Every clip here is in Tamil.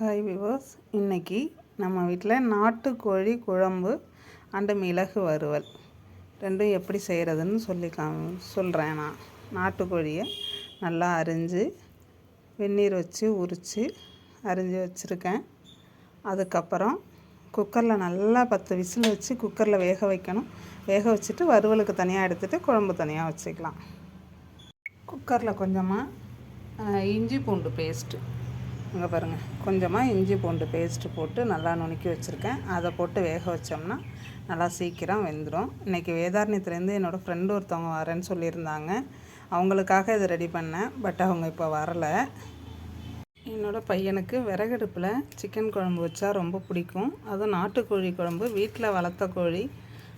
ஹாய் விவர்ஸ், இன்றைக்கி நம்ம வீட்டில் நாட்டுக்கோழி குழம்பு அண்டு மிளகு வறுவல் ரெண்டும் எப்படி செய்கிறதுன்னு சொல்கிறேன். நான் நாட்டுக்கோழியை நல்லா அரிஞ்சு வெந்நீர் வச்சு உரித்து அரிஞ்சு வச்சுருக்கேன். அதுக்கப்புறம் குக்கரில் நல்லா 10 விசில் வச்சு குக்கரில் வேக வைக்கணும். வேக வச்சுட்டு வறுவலுக்கு தனியாக எடுத்துகிட்டு குழம்பு தனியாக வச்சுக்கலாம். குக்கரில் கொஞ்சமாக இஞ்சி பூண்டு பேஸ்ட்டு, இங்கே பாருங்கள், கொஞ்சமாக இஞ்சி பூண்டு பேஸ்ட்டு போட்டு நல்லா நுணுக்கி வச்சுருக்கேன். அதை போட்டு வேக வச்சோம்னா நல்லா சீக்கிரம் வெந்துடும். இன்றைக்கி வேதாரண்யத்துலேருந்து என்னோடய ஃப்ரெண்டு ஒருத்தவங்க வரேன்னு சொல்லியிருந்தாங்க. அவங்களுக்காக இதை ரெடி பண்ணேன். பட் அவங்க இப்போ வரலை. என்னோடய பையனுக்கு விறகடுப்பில் சிக்கன் குழம்பு வச்சா ரொம்ப பிடிக்கும். அதுவும் நாட்டுக்கோழி குழம்பு, வீட்டில் வளர்த்த கோழி,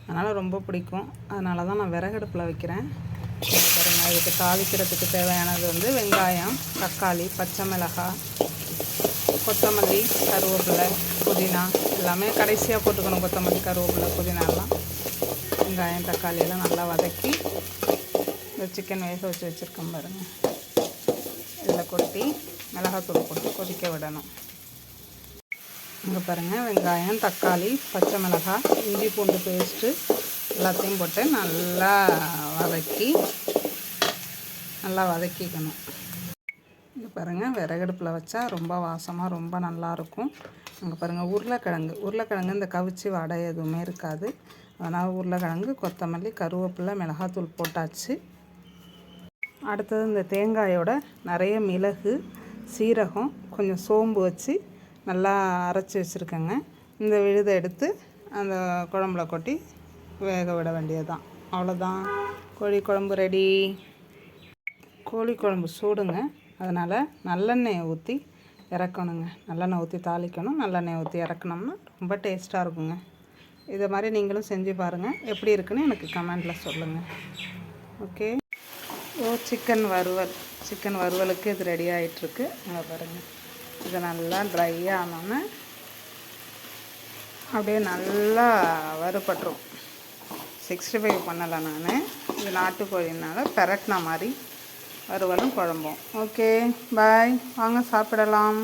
அதனால் ரொம்ப பிடிக்கும். அதனால தான் நான் விறகடுப்பில் வைக்கிறேன். பாருங்கள், இதுக்கு தாளிக்கிறதுக்கு தேவையானது வெங்காயம், தக்காளி, பச்சை மிளகாய், கொத்தமல்லி, கருவேப்பிலை, புதினா எல்லாமே கடைசியாக போட்டுக்கணும். கொத்தமல்லி, கருவேப்பிலை, புதினாலாம், வெங்காயம், தக்காளி எல்லாம் நல்லா வதக்கி இந்த சிக்கன் வேக வச்சுருக்கோம் பாருங்கள், இதில் கொட்டி மிளகாத்தூள் போட்டு கொதிக்க விடணும். இங்கே பாருங்கள், வெங்காயம், தக்காளி, பச்சை மிளகாய், இஞ்சி பூண்டு பேஸ்ட்டு எல்லாத்தையும் போட்டு நல்லா வதக்கிக்கணும். இங்கே பாருங்கள், விறகடுப்பில் வச்சா ரொம்ப வாசமாக ரொம்ப நல்லாயிருக்கும். அங்கே பாருங்கள், உருளைக்கிழங்கு இந்த கவிச்சி வடை எதுவுமே இருக்காது. அதனால் உருளைக்கிழங்கு, கொத்தமல்லி, கருவேப்பிலை, மிளகாத்தூள் போட்டாச்சு. அடுத்தது இந்த தேங்காயோட நிறைய மிளகு, சீரகம், கொஞ்சம் சோம்பு வச்சு நல்லா அரைச்சி வச்சுருக்கேங்க. இந்த விழுதை எடுத்து அந்த குழம்புல கொட்டி வேக விட வேண்டியது தான். அவ்வளோதான், கோழி குழம்பு ரெடி. கோழி குழம்பு சூடுங்க, அதனால் நல்லெண்ணெயை ஊற்றி இறக்கணுங்க. நல்லெண்ணெய் ஊற்றி தாளிக்கணும். நல்லெண்ணெய் ஊற்றி இறக்கணும்னா ரொம்ப டேஸ்ட்டாக இருக்குங்க. இதை மாதிரி நீங்களும் செஞ்சு பாருங்கள். எப்படி இருக்குன்னு எனக்கு கமெண்டில் சொல்லுங்கள். ஓகே. சிக்கன் வறுவலுக்கு இது ரெடி ஆகிட்டுருக்கு. அங்கே பாருங்கள், இது நல்லா ட்ரை ஆனோன்னே அப்படியே நல்லா வறுபட்டுரும். 65 பண்ணலை நான், இது நாட்டுக்கோழினால பெரட்டின மாதிரி வறுவலும் குழம்பும். ஓகே, பாய், வாங்க சாப்பிடலாம்.